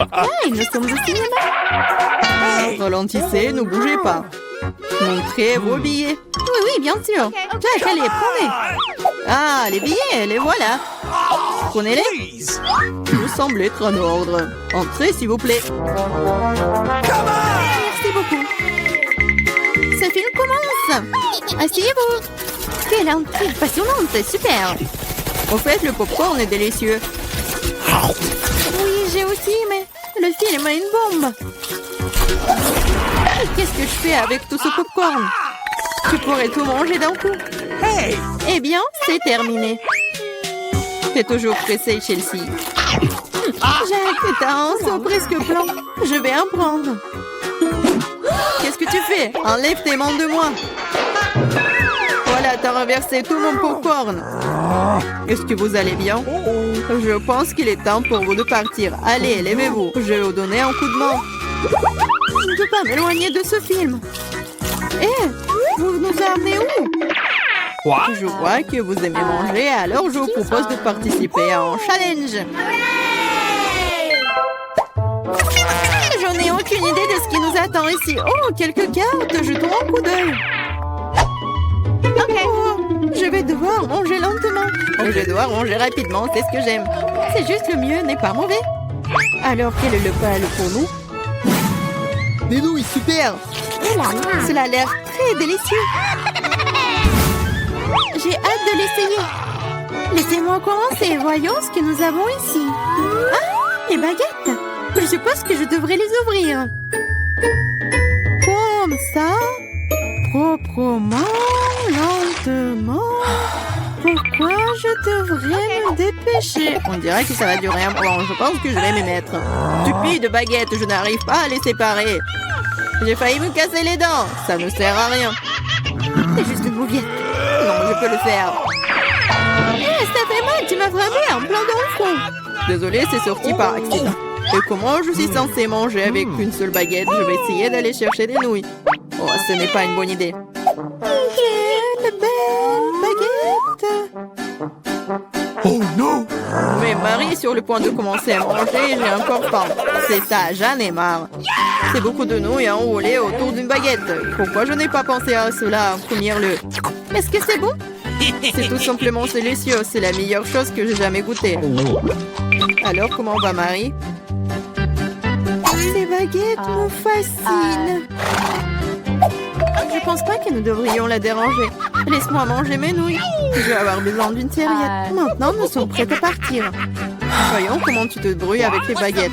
Hey, nous sommes au cinéma. Ralentissez, ne bougez pas. Montrez vos billets. Oui, oui, bien sûr. Jack, allez, prenez. Ah, les billets, les voilà. Prenez-les. Vous semblez être en ordre. Entrez, s'il vous plaît. Merci beaucoup. Ce film commence. Asseyez-vous. Quelle intrigue passionnante, super. Au fait, le popcorn est délicieux. Oui, j'ai aussi, mais le film a une bombe. Qu'est-ce que je fais avec tout ce popcorn? Tu pourrais tout manger d'un coup. Eh bien, c'est terminé. T'es toujours pressé, Chelsea. Jack, t'as un seau presque blanc. Je vais en prendre. Qu'est-ce que tu fais? Enlève tes mains de moi. Voilà, t'as renversé tout mon popcorn. Est-ce que vous allez bien? Je pense qu'il est temps pour vous de partir. Allez, levez-vous. Je vais vous donner un coup de main. Je ne peux pas m'éloigner de ce film. Vous nous amenez où? Je vois que vous aimez manger, alors je vous propose de participer à un challenge. Je n'ai aucune idée de ce qui nous attend ici. Oh, quelques cartes, jetons un coup d'œil. Oh, je vais devoir manger lentement. Je dois manger rapidement, c'est ce que j'aime. C'est juste le mieux, n'est pas mauvais. Alors, quel est le plat pour nous? Des nouilles, super. Cela a l'air très délicieux. J'ai hâte de l'essayer. Laissez-moi commencer. Voyons ce que nous avons ici. Ah, les baguettes. Je suppose que je devrais les ouvrir. Comme ça. Proprement, lentement. Pourquoi je devrais me dépêcher? On dirait que ça va durer un moment. Je pense que je vais m'y mettre. Stupide baguette, je n'arrive pas à les séparer. J'ai failli me casser les dents. Ça ne sert à rien. C'est juste une mouillette. Non, je peux le faire. Ça fait mal, tu m'as frappé en plein dans le front. Désolée, c'est sorti par accident. Et comment je suis censée manger avec une seule baguette? Je vais essayer d'aller chercher des nouilles. Oh, ce n'est pas une bonne idée. Quelle belle baguette! Oh non! Mais Marie est sur le point de commencer à manger et j'ai encore faim. C'est ça, j'en ai marre. C'est beaucoup de nouilles à enrouler autour d'une baguette. Pourquoi je n'ai pas pensé à cela en premier lieu? Est-ce que c'est bon? C'est tout simplement délicieux. C'est la meilleure chose que j'ai jamais goûtée. Alors, comment va Marie? Ces baguettes me fascinent. Je pense pas que nous devrions la déranger. Laisse-moi manger mes nouilles. Je vais avoir besoin d'une serviette. Maintenant, nous sommes prêts à partir. Voyons comment tu te débrouilles avec les baguettes.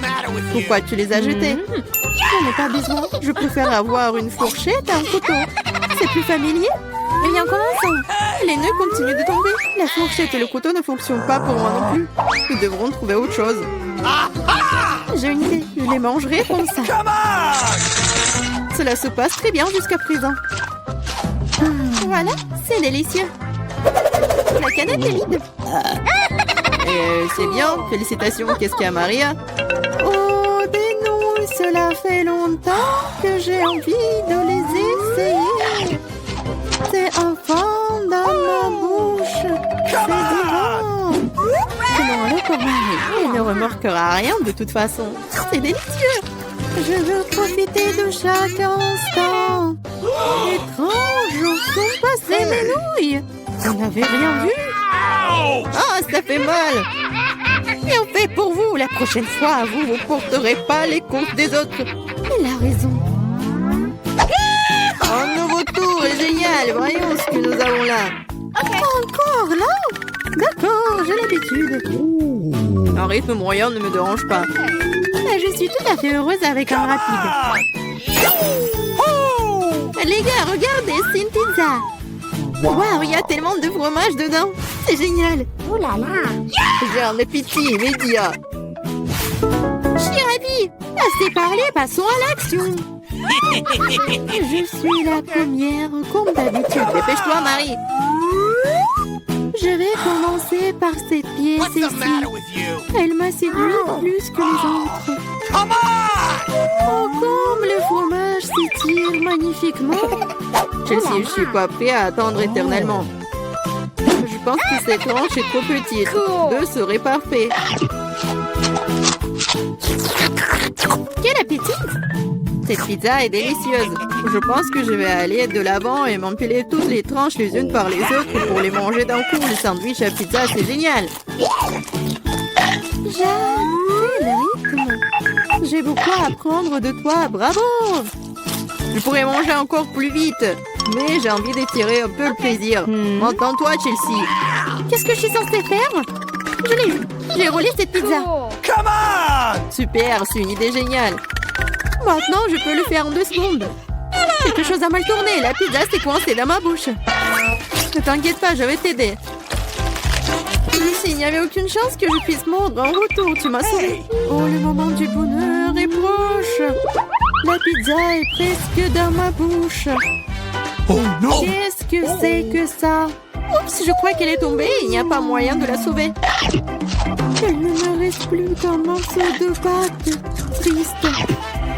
Pourquoi tu les as jetées? J'en ai pas besoin. Je préfère avoir une fourchette et un couteau. C'est plus familier. Eh bien, commençons. Les nœuds continuent de tomber. La fourchette et le couteau ne fonctionnent pas pour moi non plus. Nous devrons trouver autre chose. J'ai une idée. Je les mangerai comme ça. Cela se passe très bien jusqu'à présent. Voilà, c'est délicieux. La canette est vide. C'est bien. Félicitations. Qu'est-ce qu'il y a, Maria? Oh, des nouilles. Cela fait longtemps que j'ai envie de les essayer. C'est enfin dans ma bouche. C'est divin. Comment alors pour Marie? Elle ne remarquera rien de toute façon. C'est délicieux. Je veux profiter de chaque instant. Étrange, où sont passées mes nouilles? Vous n'avez rien vu? Ah, ça fait mal. Et on fait pour vous. La prochaine fois, vous ne porterez pas les comptes des autres. Il a raison. Un nouveau tour est génial. Voyons ce que nous avons là. Encore là? D'accord, j'ai l'habitude. Un rythme moyen ne me dérange pas. Je suis tout à fait heureuse avec un rapide. Les gars, regardez, c'est une pizza. Waouh, il y a tellement de fromage dedans. C'est génial. Oh là là. J'ai un appétit immédiat. Je suis ravie. Assez parlé, passons à l'action. Je suis la première, comme d'habitude. Dépêche-toi, Marie. Je vais commencer par cette pièce ici. Elle m'a séduit plus que les autres. Oh, comme le fromage s'étire magnifiquement. Chelsea, je suis pas prêt à attendre éternellement. Je pense que cette tranche est trop petite. Deux seraient parfaits. Cette pizza est délicieuse. Je pense que je vais aller de l'avant et m'empiler toutes les tranches les unes par les autres pour les manger d'un coup. Le sandwich à pizza, c'est génial. J'adore le rythme. J'ai beaucoup à apprendre de toi. Bravo! Je pourrais manger encore plus vite, mais j'ai envie d'étirer un peu le plaisir. Entends-toi, Chelsea. Qu'est-ce que je suis censée faire? Je l'ai eu. J'ai roulé cette pizza. Come on! Super, c'est une idée géniale. Maintenant, je peux le faire en 2 secondes. Quelque chose a mal tourné. La pizza s'est coincée dans ma bouche. Ne t'inquiète pas, je vais t'aider. Lucie, il n'y avait aucune chance que je puisse mordre en retour. Tu m'as sauvé. Oh, le moment du bonheur est proche. La pizza est presque dans ma bouche. Oh non! Qu'est-ce que c'est que ça? Oups, je crois qu'elle est tombée. Il n'y a pas moyen de la sauver. Il ne me reste plus qu'un morceau de pâte. Triste.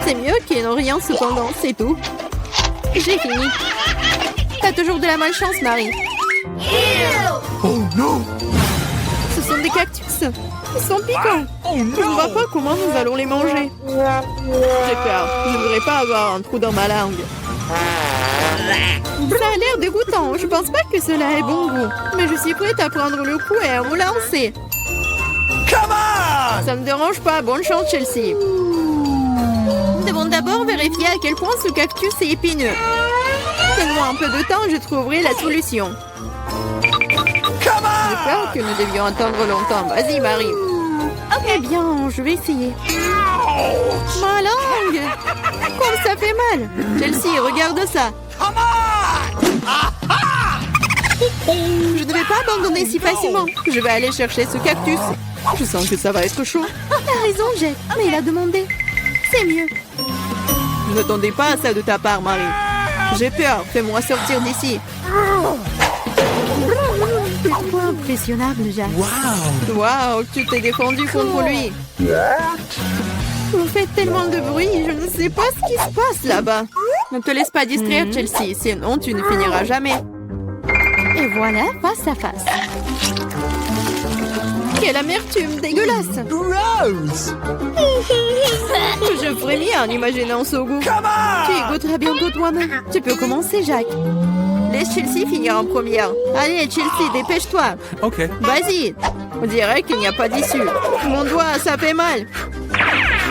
C'est mieux qu'il n'y ait rien cependant, c'est tout. J'ai fini. T'as toujours de la malchance, Marie. Oh non! Ce sont des cactus. Ils sont piquants. Oh Je ne vois pas comment nous allons les manger. J'ai peur. Je ne voudrais pas avoir un trou dans ma langue. Ça a l'air dégoûtant. Je pense pas que cela ait bon goût. Mais je suis prête à prendre le coup et à me lancer. Come on! Ça me dérange pas. Bonne chance, Chelsea. Nous devons d'abord vérifier à quel point ce cactus est épineux. Donne-moi un peu de temps, je trouverai la solution. Come J'ai on! peur que nous devions attendre longtemps. Vas-y, Marie. Eh bien, je vais essayer. Ma langue! Comme ça fait mal! Chelsea, regarde ça! Come on! Je ne vais pas abandonner si facilement. Je vais aller chercher ce cactus. Je sens que ça va être chaud. T'as raison, Jack, mais il a demandé. C'est mieux. Je n'attendais pas à ça de ta part, Marie. J'ai peur. Fais-moi sortir d'ici. C'est trop impressionnable, Jack. Wow! Waouh, tu t'es défendu contre lui. Vous faites tellement de bruit, je ne sais pas ce qui se passe là-bas. Ne te laisse pas distraire, Chelsea, sinon tu ne finiras jamais. Et voilà, face à face. Quelle amertume dégueulasse. Gross! Je frémis en imaginant ce goût. Come on! Tu y goûteras bientôt toi-même. Tu peux commencer, Jacques. Laisse Chelsea finir en première. Allez, Chelsea, dépêche-toi. OK. Vas-y. On dirait qu'il n'y a pas d'issue. Mon doigt, ça fait mal.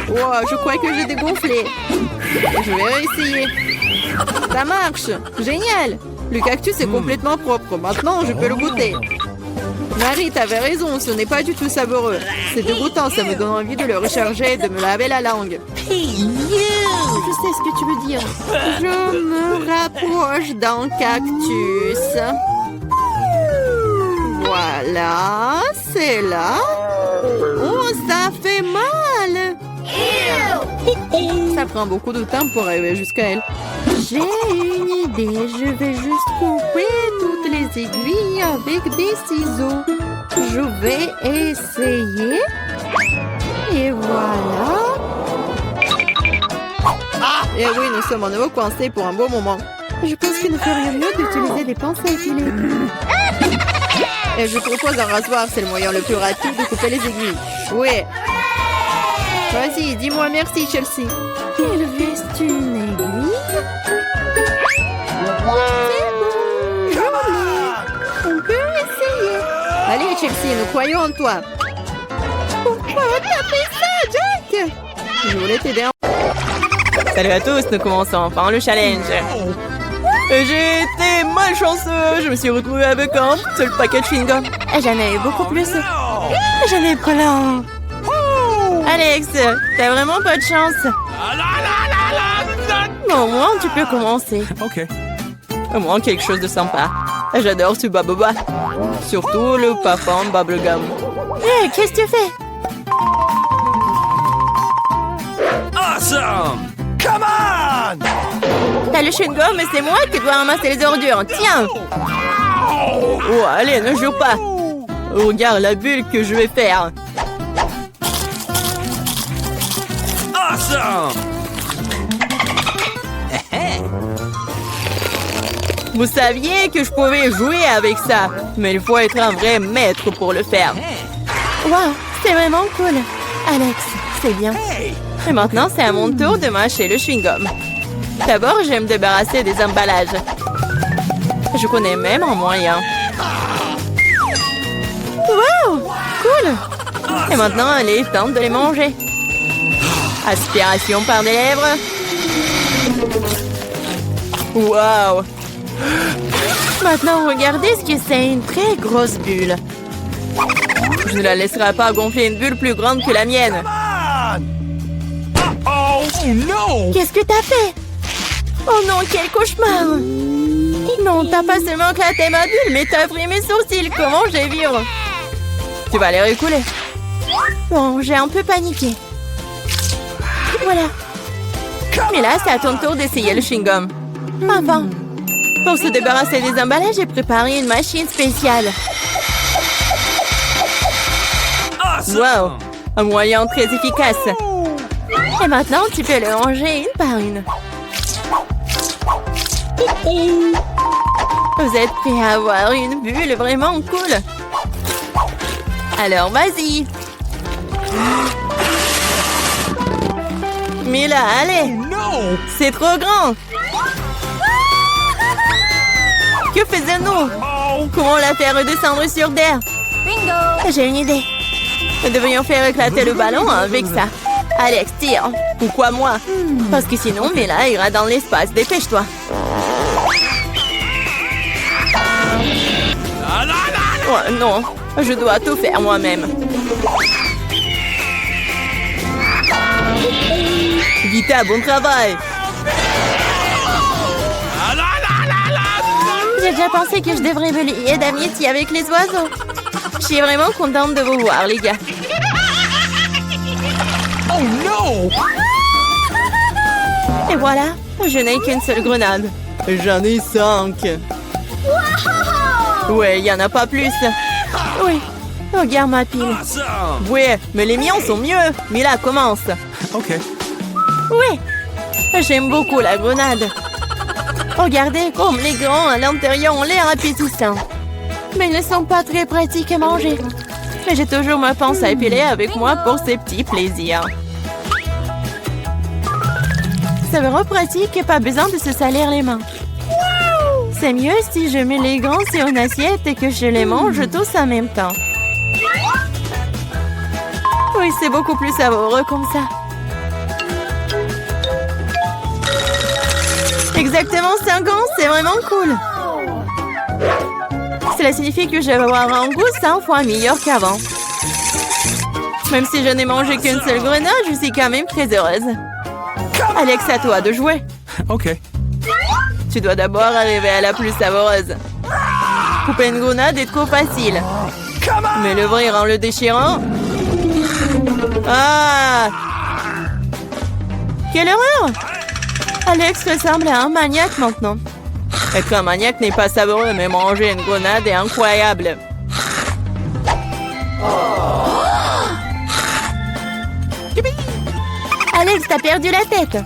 Wow, je crois que j'ai dégonflé. Je vais réessayer. Ça marche. Génial. Le cactus est complètement propre. Maintenant, je peux le goûter. Marie, t'avais raison. Ce n'est pas du tout savoureux. C'est dégoûtant. Ça me donne envie de le recharger et de me laver la langue. Je sais ce que tu veux dire. Je me rapproche d'un cactus. Voilà, c'est là. Oh, ça fait mal. Ça prend beaucoup de temps pour arriver jusqu'à elle. J'ai une idée. Je vais juste couper toutes les aiguilles avec des ciseaux. Je vais essayer. Et voilà. Et oui, nous sommes à nouveau coincés pour un beau moment. Je pense qu'il nous ferait mieux d'utiliser des pinces à épiler. Et je propose un rasoir, c'est le moyen le plus rapide de couper les aiguilles. Oui. Vas-y, dis-moi merci, Chelsea. Il reste une aiguille. C'est bon, je l'ai. On peut essayer. Allez, Chelsea, nous croyons en toi. Pourquoi t'as fait ça, Jack? Je voulais t'aider en... Salut à tous, nous commençons enfin le challenge. J'ai été malchanceux, je me suis retrouvée avec un seul paquet de chewing-gum. Et j'en ai eu beaucoup plus. J'en ai plein. Alex, t'as vraiment pas de chance. Bon, au moins, tu peux commencer. OK. Au moins, quelque chose de sympa. J'adore ce baboba. Surtout le parfum bubblegum. Hé, qu'est-ce que tu fais? Awesome! Come on! T'as le chewing-gum, mais c'est moi qui dois ramasser les ordures. Tiens! Oh, allez, ne joue pas. Regarde la bulle que je vais faire. Awesome! Vous saviez que je pouvais jouer avec ça, mais il faut être un vrai maître pour le faire. Wow, c'est vraiment cool. Alex, c'est bien. Et maintenant, c'est à mon tour de mâcher le chewing-gum. D'abord, je vais me débarrasser des emballages. Je connais même un moyen. Wow! Cool! Et maintenant, il est temps de les manger. Aspiration par des lèvres. Wow! Maintenant, regardez ce que c'est, une très grosse bulle. Je ne la laisserai pas gonfler une bulle plus grande que la mienne. Oh no! Qu'est-ce que t'as fait? Oh non, quel cauchemar! Non, t'as pas seulement éclaté ma bulle, mais t'as pris mes sourcils. Comment je vais vivre? Tu vas les récouler. Bon, j'ai un peu paniqué. Voilà. Mais là, c'est à ton tour d'essayer le chewing-gum. Enfin. Pour se débarrasser des emballages, j'ai préparé une machine spéciale. Wow! Un moyen très efficace. Et maintenant, tu peux le manger une par une. Vous êtes prêts à avoir une bulle vraiment cool? Alors, vas-y! Mais là, allez! No! C'est trop grand! Que faisons-nous? Comment la faire redescendre sur terre? Bingo! J'ai une idée. Nous devrions faire éclater le ballon avec ça. Alex, tire. Pourquoi moi? Parce que sinon, Mila ira dans l'espace. Dépêche-toi. Oh, non, je dois tout faire moi-même. Vita, bon travail. J'ai déjà pensé que je devrais me lier d'amitié avec les oiseaux. Je suis vraiment contente de vous voir, les gars. Oh no! Et voilà, je n'ai qu'une seule grenade. J'en ai 5. Ouais, il n'y en a pas plus. Oui, regarde ma pile. Awesome! Ouais, mais les miens sont mieux. Mila, commence. Ok. Oui, j'aime beaucoup la grenade. Regardez comme les grands à l'intérieur ont l'air appétissants. Mais ils ne sont pas très pratiques à manger. Mais j'ai toujours ma pince à épiler avec moi pour ces petits plaisirs. C'est vraiment pratique et pas besoin de se salir les mains. C'est mieux si je mets les gants sur une assiette et que je les mange tous en même temps. Oui, c'est beaucoup plus savoureux comme ça. Exactement 5 ans, c'est vraiment cool. Cela signifie que je vais avoir un goût 100 fois meilleur qu'avant. Même si je n'ai mangé qu'une seule grenade, je suis quand même très heureuse. Alex, à toi de jouer. Ok. Tu dois d'abord arriver à la plus savoureuse. Couper une grenade est trop facile. Mais l'ouvrir en le déchirant... Ah! Quelle horreur! Alex ressemble à un maniaque maintenant. Être un maniaque n'est pas savoureux, mais manger une grenade est incroyable. Alex, t'as perdu la tête.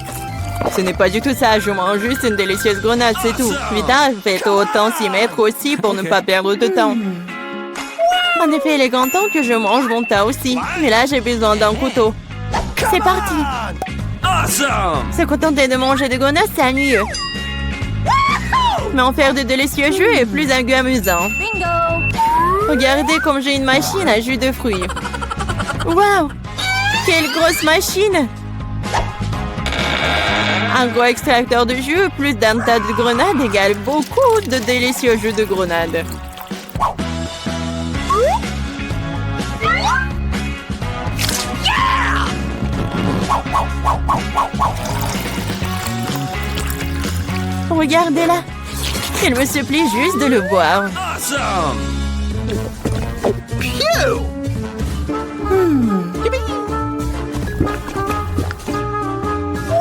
Ce n'est pas du tout ça, je mange juste une délicieuse grenade, c'est tout. Vita, faites autant s'y mettre aussi pour ne pas perdre de temps. En effet, il est grand temps que je mange mon tas aussi. Mais là, j'ai besoin d'un couteau. C'est parti. Awesome! Se contenter de manger des grenades, c'est ennuyeux. Mais en faire de délicieux jus est plus un goût amusant. Regardez comme j'ai une machine à jus de fruits. Waouh! Quelle grosse machine! Un gros extracteur de jus plus d'un tas de grenades égale beaucoup de délicieux jus de grenade. Regardez-la. Il me supplie juste de le boire. Awesome!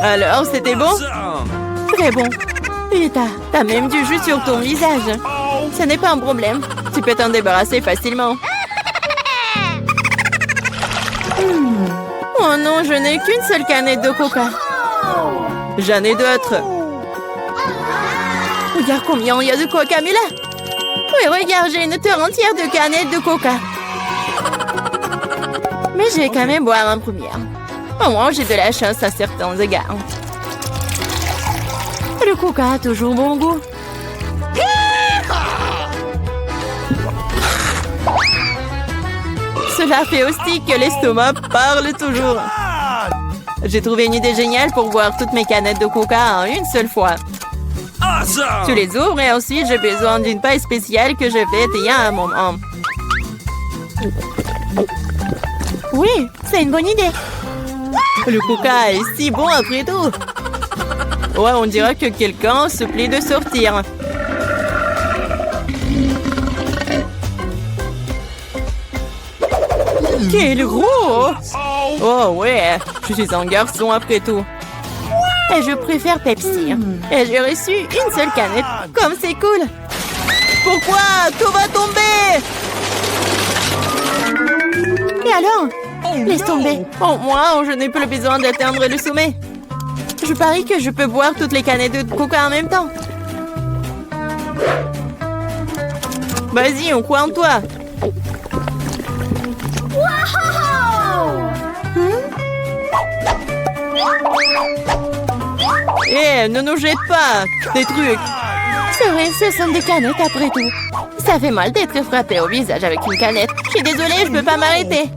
Alors, c'était bon? Awesome! Très bon. Vita, t'as même du jus sur ton visage. Ce n'est pas un problème. Tu peux t'en débarrasser facilement. Oh non, je n'ai qu'une seule canette de coca. J'en ai d'autres. Regarde combien il y a de coca, Mila. Oui, regarde, j'ai une terre entière de canettes de coca. Mais je vais quand même boire en première. Au moins, j'ai de la chance à certains égards. Le coca a toujours bon goût. Cela fait aussi que l'estomac parle toujours. J'ai trouvé une idée géniale pour boire toutes mes canettes de coca en une seule fois. Awesome! Tu les ouvres et ensuite j'ai besoin d'une paille spéciale que je vais étayer à un moment. Oui, c'est une bonne idée. Le coca est si bon après tout. Ouais, on dirait que quelqu'un se plaît de sortir. Quel gros! Oh ouais, je suis un garçon après tout. Et je préfère Pepsi. Et j'ai reçu une seule canette. Comme c'est cool. Pourquoi? Tout va tomber! Et alors? Laisse tomber. Au moins, je n'ai plus besoin d'atteindre le sommet. Je parie que je peux boire toutes les canettes de coca en même temps. Vas-y, on croit en toi. Ne nous jette pas des trucs. C'est vrai, ce sont des canettes après tout. Ça fait mal d'être frappé au visage avec une canette. Je suis désolée, je peux pas m'arrêter.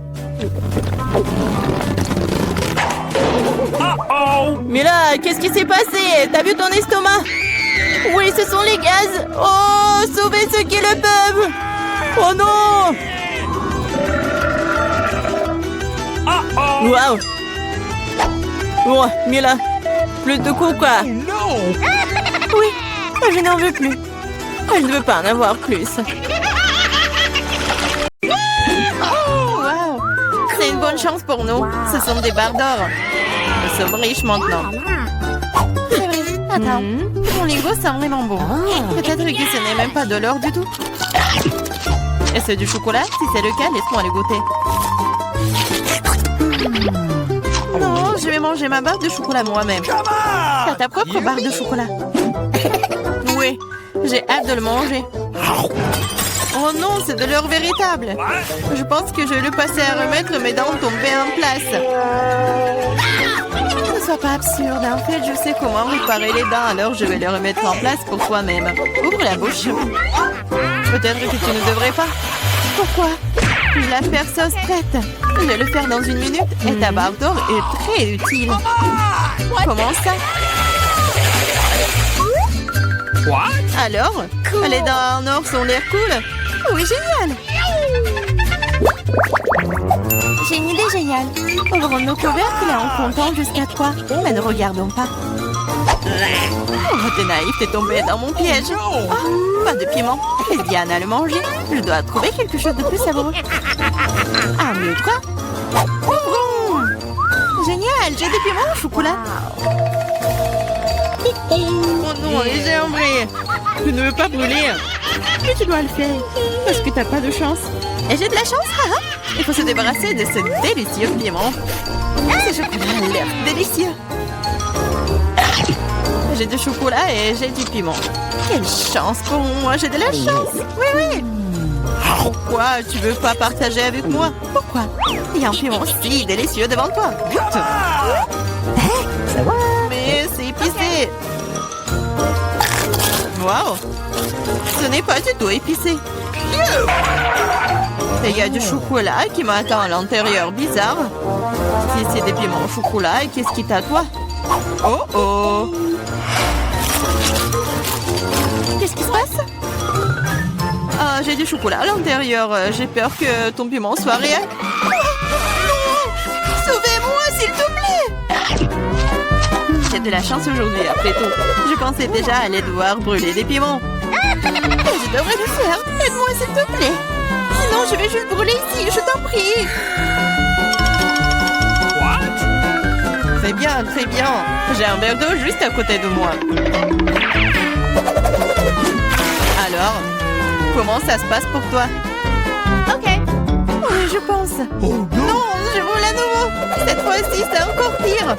Mais là, qu'est-ce qui s'est passé? T'as vu ton estomac? Oui, ce sont les gaz. Oh, sauvez ceux qui le peuvent. Oh non! Waouh! Oh, mais là, plus de coca. Oui, je n'en veux plus. Je ne veux pas en avoir plus. Wow! C'est une bonne chance pour nous. Ce sont des barres d'or. Nous sommes riches maintenant. C'est vrai. Attends, mon lingot sent vraiment bon. Peut-être que ce n'est même pas de l'or du tout. Est-ce du chocolat? Si c'est le cas, laisse-moi le goûter. Non, je vais manger ma barre de chocolat moi-même. T'as ta propre barre de chocolat. Oui, j'ai hâte de le manger. Oh non, c'est de l'or véritable. Je pense que je vais le passer à remettre mes dents tombées en place. Ne sois pas absurde. En fait, je sais comment réparer les dents, alors je vais les remettre en place pour toi-même. Ouvre la bouche. Peut-être que tu ne devrais pas. Pourquoi? La faire sauce prête. Je vais le faire dans une minute et ta barre d'or est très utile. Comment ça? Alors, les dents en or sont l'air cool. Oui, génial. J'ai une idée géniale. Ouvrons nos couvercles en comptant jusqu'à 3. Mais ne regardons pas. Oh, t'es naïf, t'es tombé dans mon piège. Oh, pas de piment. Laisse Diana le manger. Je dois trouver quelque chose de plus savoureux. Ah, mieux quoi? Génial, j'ai des piments au chocolat. Oh non, les j'ai embrayé. Je ne veux pas brûler. Mais tu dois le faire. Parce que t'as pas de chance. Et j'ai de la chance, haha. Il faut se débarrasser de ce délicieux piment. Ce chocolat a l'air délicieux. J'ai du chocolat et j'ai du piment. Quelle chance pour moi, j'ai de la chance. Oui, oui. Pourquoi tu veux pas partager avec moi? Pourquoi? Il y a un piment si délicieux devant toi. Goûte. Mais c'est épicé. Waouh. Ce n'est pas du tout épicé. Et il y a du chocolat qui m'attend à l'intérieur. Bizarre. Si c'est des piments au chocolat, qu'est-ce qui t'attend? Oh oh. Qu'est-ce qui se passe? Ah, j'ai du chocolat à l'intérieur. J'ai peur que ton piment soit réel. Oh, non! Sauvez-moi, s'il te plaît! J'ai de la chance aujourd'hui, après tout. Je pensais déjà aller devoir brûler des piments. Je devrais le faire. Aide-moi, s'il te plaît. Sinon, je vais juste brûler ici, je t'en prie. Très bien, très bien. J'ai un verre d'eau juste à côté de moi. Alors, comment ça se passe pour toi? Ok. Oui, je pense. Oh, non, je roule à nouveau. Cette fois-ci, c'est encore pire.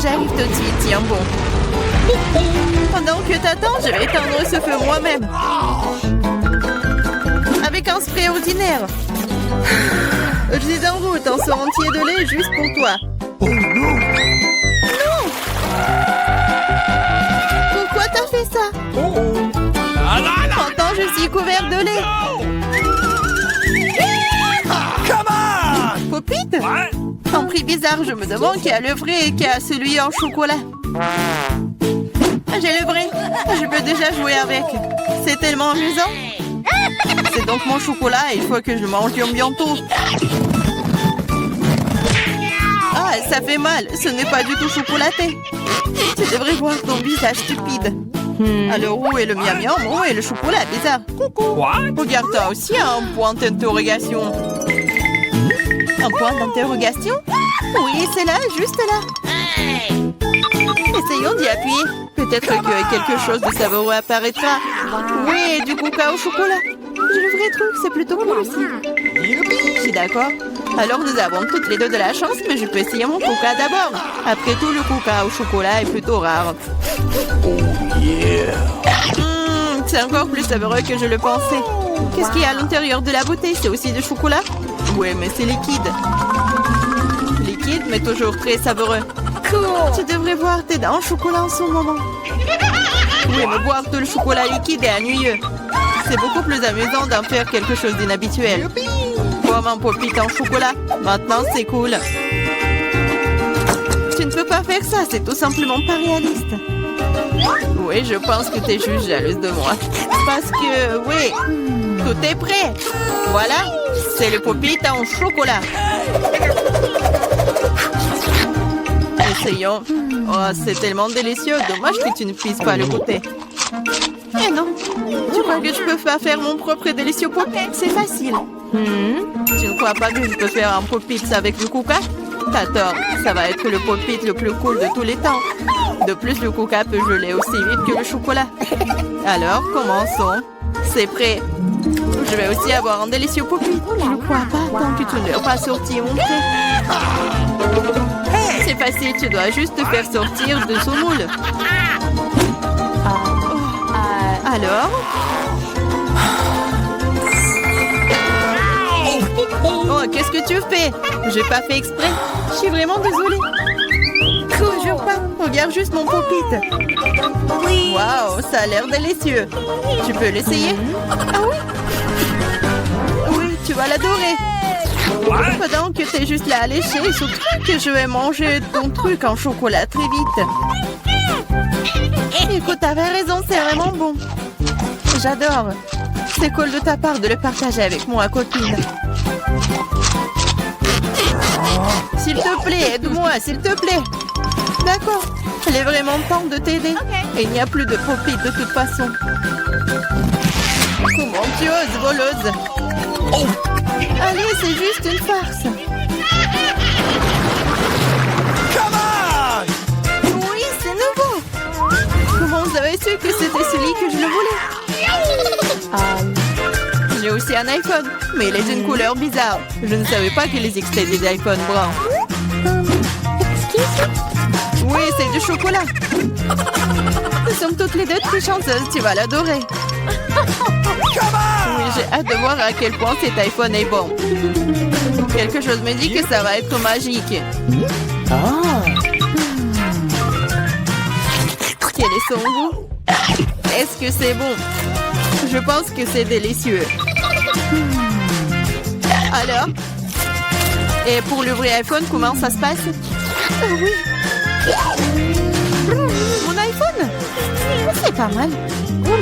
J'arrive tout de suite, tiens bon. Pendant que t'attends, je vais éteindre ce feu moi-même. Avec un spray ordinaire. Je suis en route, un seau entier de lait juste pour toi. Oh non! Pourquoi t'as fait ça? Ah là là! Pourtant, je suis couvert de lait. Come on! Popite? Ouais? Un prix bizarre, je me demande qui a le vrai et qui a celui en chocolat. J'ai le vrai. Je peux déjà jouer avec. C'est tellement amusant. C'est donc mon chocolat et il faut que je le mange bientôt. Ah, ça fait mal. Ce n'est pas du tout chocolaté. Tu devrais voir ton visage stupide. Alors où est le miam miam? Où est le chocolat bizarre? What? Regarde, toi aussi un point d'interrogation. Un point d'interrogation? Oui, c'est là, juste là. Essayons d'y appuyer. Peut-être que quelque chose de savoureux apparaîtra. Oui, du coca au chocolat. J'ai le vrai truc, c'est plutôt cool aussi. Je suis d'accord. Alors nous avons toutes les deux de la chance, mais je peux essayer mon coca d'abord. Après tout, le coca au chocolat est plutôt rare. C'est encore plus savoureux que je le pensais. Qu'est-ce qu'il y a à l'intérieur de la bouteille? C'est aussi du chocolat? Oui, mais c'est liquide. Liquide, mais toujours très savoureux. Tu devrais voir tes dents en chocolat en ce moment. Oui, mais boire tout le chocolat liquide est ennuyeux. C'est beaucoup plus amusant d'en faire quelque chose d'inhabituel. Comme un pop-it en chocolat. Maintenant, c'est cool. Tu ne peux pas faire ça, c'est tout simplement pas réaliste. Oui, je pense que tu es juste jalouse de moi. Parce que, oui, tout est prêt. Voilà, c'est le pop-it en chocolat. Essayons. Oh, c'est tellement délicieux. Dommage que tu ne puisses pas le goûter. Eh non. Tu crois que je peux pas faire mon propre délicieux pop-it? C'est facile. Tu ne crois pas que je peux faire un pop-it avec du coca? T'as tort. Ça va être le pop-it le plus cool de tous les temps. De plus, le coca peut geler aussi vite que le chocolat. Alors, commençons. C'est prêt. Je vais aussi avoir un délicieux pop-it. Je ne crois pas tant que tu ne l'as pas sorti et montré. C'est facile, tu dois juste te faire sortir de son moule. Alors? Oh, qu'est-ce que tu fais? J'ai pas fait exprès. Je suis vraiment désolée. Toujours pas. Regarde juste mon pop-it. Waouh, ça a l'air délicieux. Tu peux l'essayer? Ah oui? Oui, tu vas l'adorer. Pendant que t'es juste là à lécher, surtout que je vais manger ton truc en chocolat très vite. Écoute, t'avais raison, c'est vraiment bon. J'adore. C'est cool de ta part de le partager avec moi, copine. S'il te plaît, aide-moi, s'il te plaît. D'accord. Il est vraiment temps de t'aider. Et il n'y a plus de pop-it de toute façon. Comment tu oses, voleuse? Allez, c'est juste une farce. Come on! Oui, c'est nouveau. Comment vous avez su que c'était celui que je le voulais? J'ai aussi un iPhone, mais il est d'une couleur bizarre. Je ne savais pas qu'il existait des iPhones bruns. Oui, c'est du chocolat. Nous sommes toutes les deux très chanceuses, tu vas l'adorer. Oui, j'ai hâte de voir à quel point cet iPhone est bon. Quelque chose me dit que ça va être magique. Quel est son goût? Est-ce que c'est bon? Je pense que c'est délicieux. Alors? Et pour le vrai iPhone, comment ça se passe? Oui. Mon iPhone? C'est pas mal.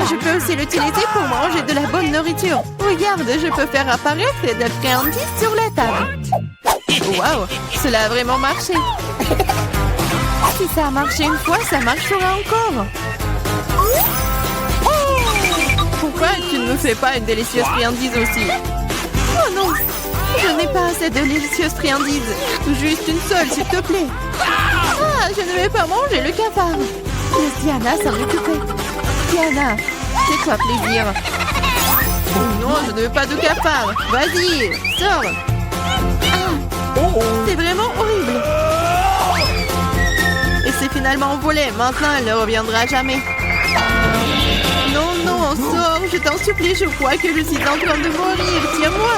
Je peux aussi l'utiliser pour manger de la bonne nourriture. Regarde, je peux faire apparaître des friandises sur la table. Waouh, cela a vraiment marché. Si ça a marché une fois, ça marchera encore. Pourquoi tu ne me fais pas une délicieuse friandise aussi? Oh non, je n'ai pas assez de délicieuses friandises. Juste une seule, s'il te plaît. Ah, je ne vais pas manger le cafard. Laisse Diana s'en occuper. Diana, fais-toi plaisir. Oh non, je ne veux pas de cafard. Vas-y, sors. C'est vraiment horrible. Et c'est finalement volé. Maintenant, elle ne reviendra jamais. Non, non, sors, je t'en supplie, je crois que je suis en train de mourir. Tiens-moi.